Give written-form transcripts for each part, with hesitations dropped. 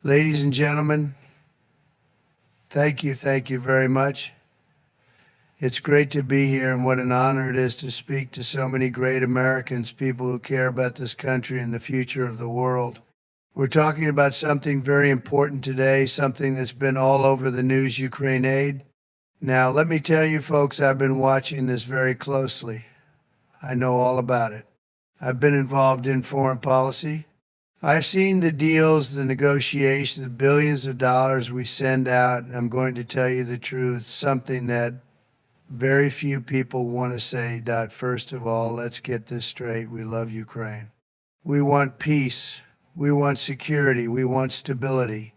Ladies and gentlemen, thank you very much. It's great to be here, and what an honor it is to speak to so many great Americans, people who care about this country and the future of the world. We're talking about something very important today, something that's been all over the news, Ukraine aid. Now, let me tell you folks, I've been watching this very closely. I know all about it. I've been involved in foreign policy. I've seen the deals, the negotiations, the billions of dollars we send out, and I'm going to tell you the truth, something that very few people want to say. First of all, let's get this straight. We love Ukraine. We want peace. We want security. We want stability.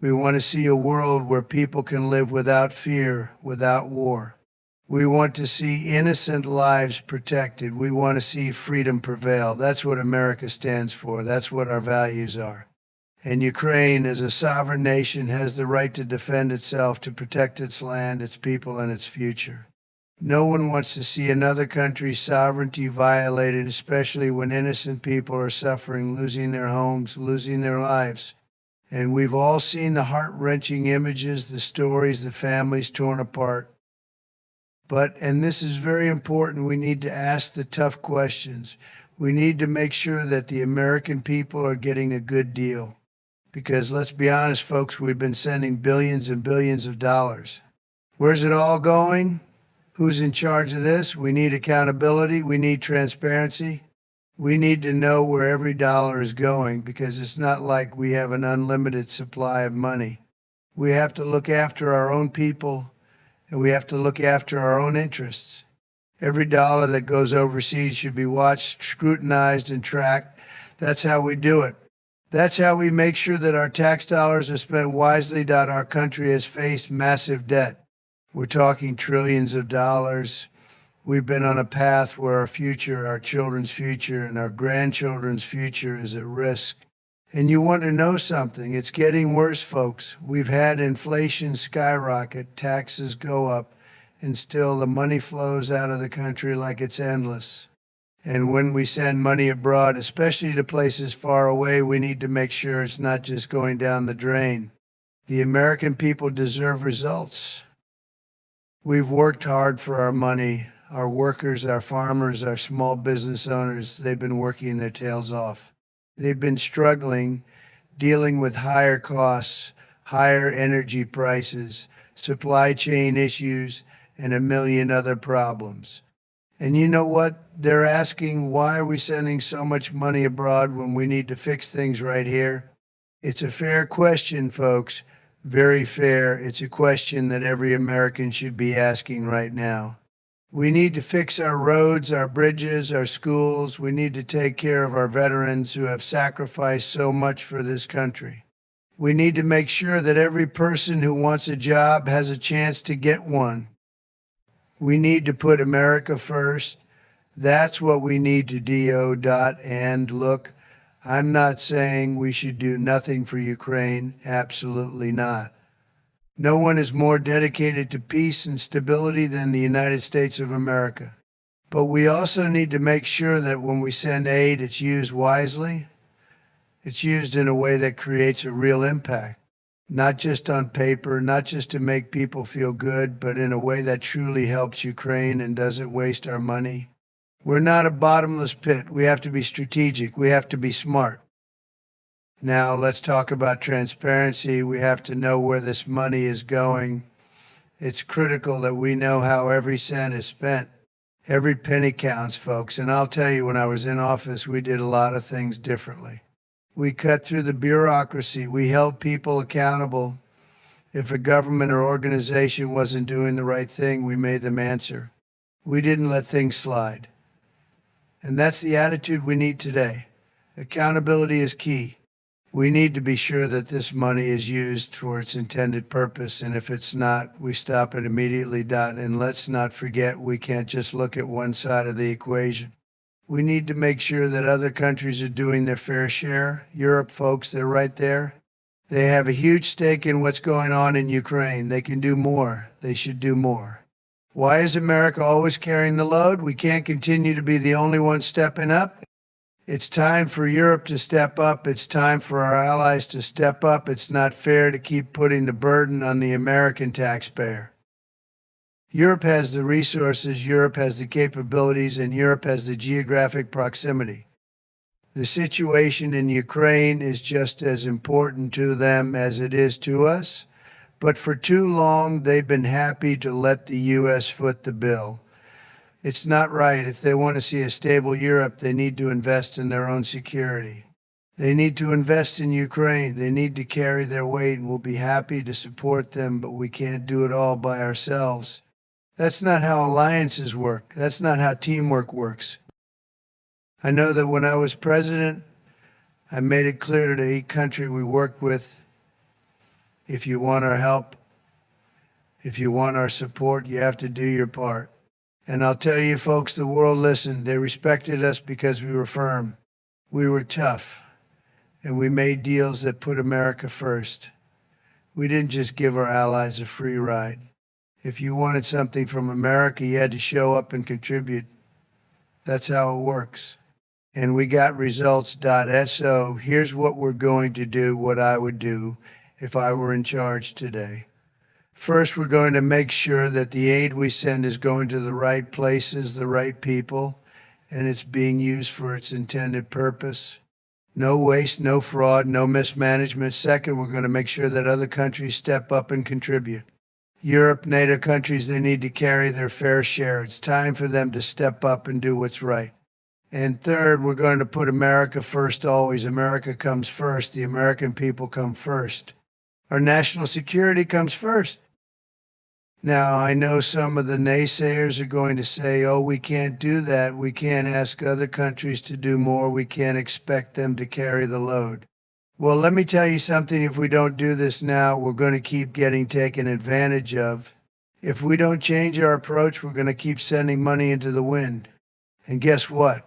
We want to see a world where people can live without fear, without war. We want to see innocent lives protected. We want to see freedom prevail. That's what America stands for. That's what our values are. And Ukraine, as a sovereign nation, has the right to defend itself, to protect its land, its people, and its future. No one wants to see another country's sovereignty violated, especially when innocent people are suffering, losing their homes, losing their lives. And we've all seen the heart-wrenching images, the stories, the families torn apart. But, and this is very important, we need to ask the tough questions. We need to make sure that the American people are getting a good deal. Because let's be honest, folks, we've been sending billions and billions of dollars. Where's it all going? Who's in charge of this? We need accountability. We need transparency. We need to know where every dollar is going, because it's not like we have an unlimited supply of money. We have to look after our own people, and we have to look after our own interests. Every dollar that goes overseas should be watched, scrutinized, and tracked. That's how we do it. That's how we make sure that our tax dollars are spent wisely. Our country has faced massive debt. We're talking trillions of dollars. We've been on a path where our future, our children's future, and our grandchildren's future is at risk. And you want to know something? It's getting worse, folks. We've had inflation skyrocket, taxes go up, and still the money flows out of the country like it's endless. And when we send money abroad, especially to places far away, we need to make sure it's not just going down the drain. The American people deserve results. We've worked hard for our money. Our workers, our farmers, our small business owners, they've been working their tails off. They've been struggling, dealing with higher costs, higher energy prices, supply chain issues, and a million other problems. And you know what? They're asking, why are we sending so much money abroad when we need to fix things right here? It's a fair question, folks. Very fair. It's a question that every American should be asking right now. We need to fix our roads, our bridges, our schools. We need to take care of our veterans who have sacrificed so much for this country. We need to make sure that every person who wants a job has a chance to get one. We need to put America first. That's what we need to do. And look, I'm not saying we should do nothing for Ukraine. Absolutely not. No one is more dedicated to peace and stability than the United States of America. But we also need to make sure that when we send aid, it's used wisely. It's used in a way that creates a real impact, not just on paper, not just to make people feel good, but in a way that truly helps Ukraine and doesn't waste our money. We're not a bottomless pit. We have to be strategic. We have to be smart. Now, let's talk about transparency. We have to know where this money is going. It's critical that we know how every cent is spent. Every penny counts, folks. And I'll tell you, when I was in office, we did a lot of things differently. We cut through the bureaucracy. We held people accountable. If a government or organization wasn't doing the right thing, we made them answer. We didn't let things slide. And that's the attitude we need today. Accountability is key. We need to be sure that this money is used for its intended purpose, and if it's not, we stop it immediately. And let's not forget, we can't just look at one side of the equation. We need to make sure that other countries are doing their fair share. Europe, folks, they're right there. They have a huge stake in what's going on in Ukraine. They can do more. They should do more. Why is America always carrying the load? We can't continue to be the only one stepping up. It's time for Europe to step up. It's time for our allies to step up. It's not fair to keep putting the burden on the American taxpayer. Europe has the resources, Europe has the capabilities, and Europe has the geographic proximity. The situation in Ukraine is just as important to them as it is to us, but for too long they've been happy to let the U.S. foot the bill. It's not right. If they want to see a stable Europe, they need to invest in their own security. They need to invest in Ukraine. They need to carry their weight, and we'll be happy to support them, but we can't do it all by ourselves. That's not how alliances work. That's not how teamwork works. I know that when I was president, I made it clear to each country we worked with, if you want our help, if you want our support, you have to do your part. And I'll tell you folks, the world listened. They respected us because we were firm. We were tough. And we made deals that put America first. We didn't just give our allies a free ride. If you wanted something from America, you had to show up and contribute. That's how it works. And we got results. So here's what we're going to do, what I would do if I were in charge today. First, we're going to make sure that the aid we send is going to the right places, the right people, and it's being used for its intended purpose. No waste, no fraud, no mismanagement. Second, we're going to make sure that other countries step up and contribute. Europe, NATO countries, they need to carry their fair share. It's time for them to step up and do what's right. And third, we're going to put America first always. America comes first. The American people come first. Our national security comes first. Now, I know some of the naysayers are going to say, oh, we can't do that. We can't ask other countries to do more. We can't expect them to carry the load. Well, let me tell you something. If we don't do this now, we're going to keep getting taken advantage of. If we don't change our approach, we're going to keep sending money into the wind. And guess what?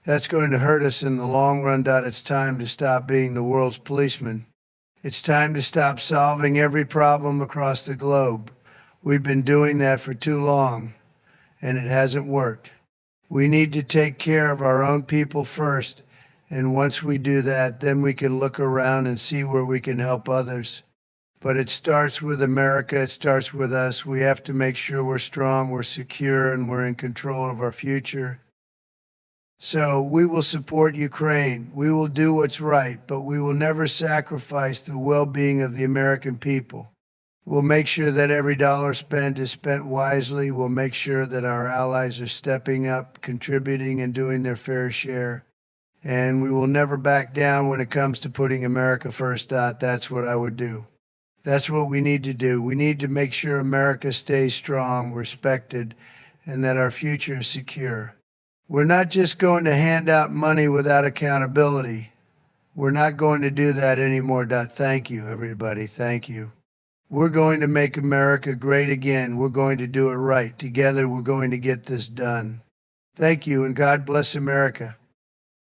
That's going to hurt us in the long run. It's time to stop being the world's policeman. It's time to stop solving every problem across the globe. We've been doing that for too long, and it hasn't worked. We need to take care of our own people first, and once we do that, then we can look around and see where we can help others. But it starts with America. It starts with us. We have to make sure we're strong, we're secure, and we're in control of our future. So we will support Ukraine. We will do what's right, but we will never sacrifice the well-being of the American people. We'll make sure that every dollar spent is spent wisely. We'll make sure that our allies are stepping up, contributing, and doing their fair share. And we will never back down when it comes to putting America first. That's what I would do. That's what we need to do. We need to make sure America stays strong, respected, and that our future is secure. We're not just going to hand out money without accountability. We're not going to do that anymore. Thank you, everybody. Thank you. We're going to make America great again. We're going to do it right. Together, we're going to get this done. Thank you, and God bless America.